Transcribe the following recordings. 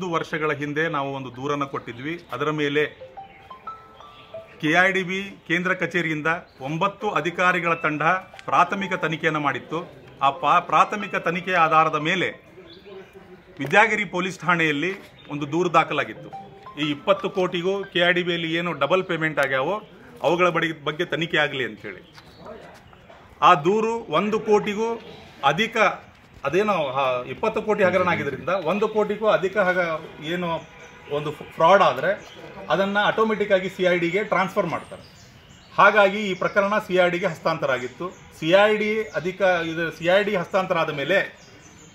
11 ವರ್ಷಗಳ ಹಿಂದೆ ನಾವು ಒಂದು ದೂರನ್ನು ಕೊಟ್ಟಿದ್ವಿ. ಅದರ ಮೇಲೆ KIDB ಕೇಂದ್ರ ಕಚೇರಿಯಿಂದ 9 ಅಧಿಕಾರಿಗಳ ತಂಡ ಪ್ರಾಥಮಿಕ ತನಿಖೆಯನ್ನು ಮಾಡಿತ್ತು. ಆ ಪ್ರಾಥಮಿಕ ತನಿಖೆಯ ಆಧಾರದ ಮೇಲೆ ವಿದ್ಯಾಗಿರಿ ಪೊಲೀಸ್ ಠಾಣೆಯಲ್ಲಿ ಒಂದು ದೂರು ದಾಖಲಾಗಿತ್ತು. ಈ 20 ಕೋಟಿಗೂ KIDBಯಲ್ಲಿ ಏನು ಡಬಲ್ ಪೇಮೆಂಟ್ ಆಗ್ಯಾವೋ ಅವುಗಳ ಬಗ್ಗೆ ತನಿಖೆ ಆಗಲಿ ಅಂತೇಳಿ ಆ ದೂರು 1 ಕೋಟಿಗೂ ಅಧಿಕ ಅದೇನೋ 20 ಕೋಟಿ ಹಗರಣ ಆಗಿದ್ದರಿಂದ 1 ಕೋಟಿಗೂ ಅಧಿಕ ಏನು ಒಂದು ಫ್ರಾಡ್ ಆದರೆ ಅದನ್ನು ಆಟೋಮೆಟಿಕ್ ಆಗಿ CIDಗೆ ಟ್ರಾನ್ಸ್ಫರ್ ಮಾಡ್ತಾರೆ. ಹಾಗಾಗಿ ಈ ಪ್ರಕರಣ CIDಗೆ ಹಸ್ತಾಂತರ ಆಗಿತ್ತು. CID ಹಸ್ತಾಂತರ ಆದ ಮೇಲೆ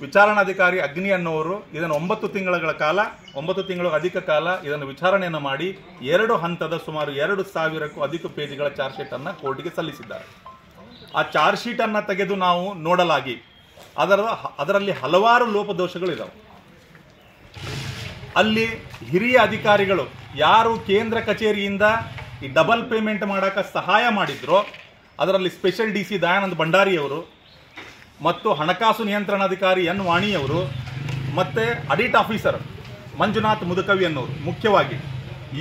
ವಿಚಾರಣಾಧಿಕಾರಿ ಅಗ್ನಿ ಅನ್ನೋರು ಇದನ್ನು 9 ತಿಂಗಳು ಅಧಿಕ ಕಾಲ ಇದನ್ನು ವಿಚಾರಣೆಯನ್ನು ಮಾಡಿ 2 ಹಂತದ ಸುಮಾರು 2000ಕ್ಕೂ ಅಧಿಕ ಪೇಜ್ಗಳ ಚಾರ್ಜ್ ಶೀಟನ್ನು ಕೋರ್ಟ್ಗೆ ಸಲ್ಲಿಸಿದ್ದಾರೆ. ಆ ಚಾರ್ಜ್ ಶೀಟನ್ನು ತೆಗೆದು ನಾವು ನೋಡಲಾಗಿ ಅದರಲ್ಲಿ ಹಲವಾರು ಲೋಪದೋಷಗಳಿದ್ದಾವೆ. ಅಲ್ಲಿ ಹಿರಿಯ ಅಧಿಕಾರಿಗಳು ಯಾರು ಕೇಂದ್ರ ಕಚೇರಿಯಿಂದ ಈ ಡಬಲ್ ಪೇಮೆಂಟ್ ಮಾಡೋಕ್ಕೆ ಸಹಾಯ ಮಾಡಿದ್ರೋ ಅದರಲ್ಲಿ ಸ್ಪೆಷಲ್ DC ದಯಾನಂದ್ ಭಂಡಾರಿಯವರು ಮತ್ತು ಹಣಕಾಸು ನಿಯಂತ್ರಣಾಧಿಕಾರಿ N ವಾಣಿಯವರು ಮತ್ತು ಆಡಿಟ್ ಆಫೀಸರ್ ಮಂಜುನಾಥ್ ಮುದುಕವಿ ಅನ್ನೋರು ಮುಖ್ಯವಾಗಿ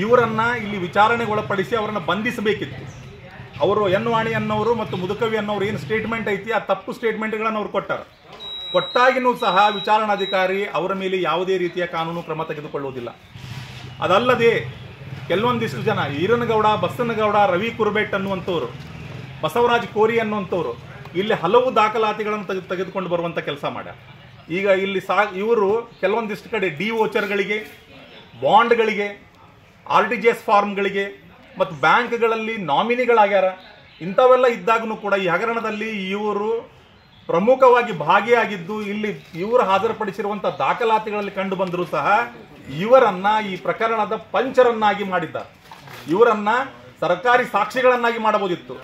ಇವರನ್ನು ಇಲ್ಲಿ ವಿಚಾರಣೆಗೊಳಪಡಿಸಿ ಅವರನ್ನು ಬಂಧಿಸಬೇಕಿತ್ತು. ಅವರು N ವಾಣಿ ಅನ್ನೋರು ಮತ್ತು ಮುದುಕವಿ ಅನ್ನೋರು ಏನು ಸ್ಟೇಟ್ಮೆಂಟ್ ಐತಿ ಆ ತಪ್ಪು ಸ್ಟೇಟ್ಮೆಂಟ್ಗಳನ್ನು ಅವ್ರು ಕೊಟ್ಟಾಗಿನೂ ಸಹ ವಿಚಾರಣಾಧಿಕಾರಿ ಅವರ ಮೇಲೆ ಯಾವುದೇ ರೀತಿಯ ಕಾನೂನು ಕ್ರಮ ತೆಗೆದುಕೊಳ್ಳುವುದಿಲ್ಲ. ಅದಲ್ಲದೆ ಕೆಲವೊಂದಿಷ್ಟು ಜನ ಈರನಗೌಡ, ಬಸನಗೌಡ, ರವಿ ಕುರ್ಬೆಟ್ ಅನ್ನುವಂಥವ್ರು, ಬಸವರಾಜ್ ಕೋರಿ ಅನ್ನುವಂಥವ್ರು ಇಲ್ಲಿ ಹಲವು ದಾಖಲಾತಿಗಳನ್ನು ತೆಗೆದುಕೊಂಡು ಬರುವಂಥ ಕೆಲಸ ಮಾಡ್ಯಾರ. ಈಗ ಇಲ್ಲಿ ಇವರು ಕೆಲವೊಂದಿಷ್ಟು ಕಡೆ ಡಿ ವೋಚರ್ಗಳಿಗೆ, ಬಾಂಡ್ಗಳಿಗೆ, RTGS ಫಾರ್ಮ್ಗಳಿಗೆ ಮತ್ತು ಬ್ಯಾಂಕ್ಗಳಲ್ಲಿ ನಾಮಿನಿಗಳಾಗ್ಯಾರ. ಇಂಥವೆಲ್ಲ ಇದ್ದಾಗೂ ಕೂಡ ಈ ಹಗರಣದಲ್ಲಿ ಇವರು ಪ್ರಮುಖವಾಗಿ ಭಾಗಿಯಾಗಿದ್ದು ಇಲ್ಲಿ ಇವರು ಹಾಜರುಪಡಿಸಿರುವಂಥ ದಾಖಲಾತಿಗಳಲ್ಲಿ ಕಂಡು ಬಂದರೂ ಸಹ ಇವರನ್ನ ಈ ಪ್ರಕರಣದ ಪಂಚರನ್ನಾಗಿ ಮಾಡಿದ್ದಾರೆ. ಇವರನ್ನ ಸರ್ಕಾರಿ ಸಾಕ್ಷಿಗಳನ್ನಾಗಿ ಮಾಡಬಹುದಿತ್ತು,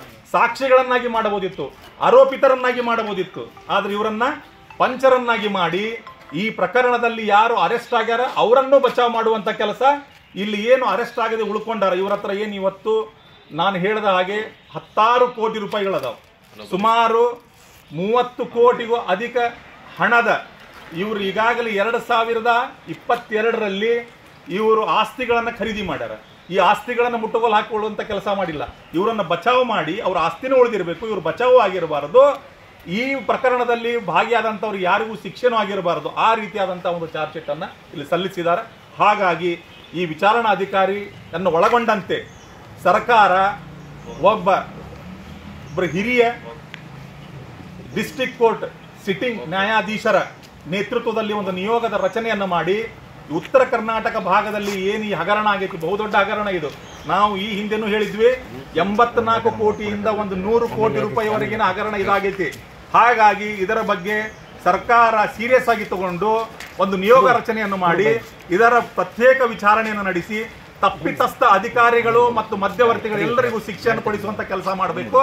ಆರೋಪಿತರನ್ನಾಗಿ ಮಾಡಬಹುದಿತ್ತು. ಆದರೆ ಇವರನ್ನ ಪಂಚರನ್ನಾಗಿ ಮಾಡಿ ಈ ಪ್ರಕರಣದಲ್ಲಿ ಯಾರು ಅರೆಸ್ಟ್ ಆಗ್ಯಾರ ಅವರನ್ನು ಬಚಾವ್ ಮಾಡುವಂಥ ಕೆಲಸ ಇಲ್ಲಿ ಏನು ಅರೆಸ್ಟ್ ಆಗದೆ ಉಳ್ಕೊಂಡಾರ ಇವರ ಹತ್ರ ಏನು ಇವತ್ತು ನಾನು ಹೇಳಿದ ಹಾಗೆ 10 ಕೋಟಿ ರೂಪಾಯಿಗಳದಾವ. ಸುಮಾರು 30 ಕೋಟಿಗೂ ಅಧಿಕ ಹಣದ ಇವರು ಈಗಾಗಲೇ 2022ರಲ್ಲಿ ಇವರು ಆಸ್ತಿಗಳನ್ನು ಖರೀದಿ ಮಾಡ್ಯಾರ. ಈ ಆಸ್ತಿಗಳನ್ನು ಮುಟ್ಟುಗೋಲು ಹಾಕಿಕೊಳ್ಳುವಂಥ ಕೆಲಸ ಮಾಡಿಲ್ಲ. ಇವರನ್ನು ಬಚಾವ್ ಮಾಡಿ ಅವ್ರ ಆಸ್ತಿನೂ ಉಳಿದಿರಬೇಕು, ಇವರು ಬಚಾವ್ ಆಗಿರಬಾರದು, ಈ ಪ್ರಕರಣದಲ್ಲಿ ಭಾಗಿಯಾದಂಥವ್ರು ಯಾರಿಗೂ ಶಿಕ್ಷೆನೂ ಆಗಿರಬಾರದು. ಆ ರೀತಿಯಾದಂಥ ಒಂದು ಚಾರ್ಜ್ ಶೀಟನ್ನು ಇಲ್ಲಿ ಸಲ್ಲಿಸಿದ್ದಾರೆ. ಹಾಗಾಗಿ ಈ ವಿಚಾರಣಾಧಿಕಾರಿಯನ್ನು ಒಳಗೊಂಡಂತೆ ಸರ್ಕಾರ ಒಬ್ಬರು ಹಿರಿಯ ಡಿಸ್ಟ್ರಿಕ್ಟ್ ಕೋರ್ಟ್ ಸಿಟ್ಟಿಂಗ್ ನ್ಯಾಯಾಧೀಶರ ನೇತೃತ್ವದಲ್ಲಿ ಒಂದು ನಿಯೋಗದ ರಚನೆಯನ್ನು ಮಾಡಿ ಉತ್ತರ ಕರ್ನಾಟಕ ಭಾಗದಲ್ಲಿ ಏನು ಈ ಹಗರಣ ಆಗೈತಿ, ಬಹುದೊಡ್ಡ ಹಗರಣ ಇದು. ನಾವು ಈ ಹಿಂದೆನೂ ಹೇಳಿದ್ವಿ 84 ಕೋಟಿಯಿಂದ 100 ಕೋಟಿ ರೂಪಾಯಿವರೆಗಿನ ಹಗರಣ ಇದಾಗೈತಿ. ಹಾಗಾಗಿ ಇದರ ಬಗ್ಗೆ ಸರ್ಕಾರ ಸೀರಿಯಸ್ ಆಗಿ ತಗೊಂಡು ಒಂದು ನಿಯೋಗ ರಚನೆಯನ್ನು ಮಾಡಿ ಇದರ ಪ್ರತ್ಯೇಕ ವಿಚಾರಣೆಯನ್ನು ನಡೆಸಿ ತಪ್ಪಿತಸ್ಥ ಅಧಿಕಾರಿಗಳು ಮತ್ತು ಮಧ್ಯವರ್ತಿಗಳು ಎಲ್ಲರಿಗೂ ಶಿಕ್ಷೆಯನ್ನು ಕೊಡಿಸುವಂತ ಕೆಲಸ ಮಾಡಬೇಕು.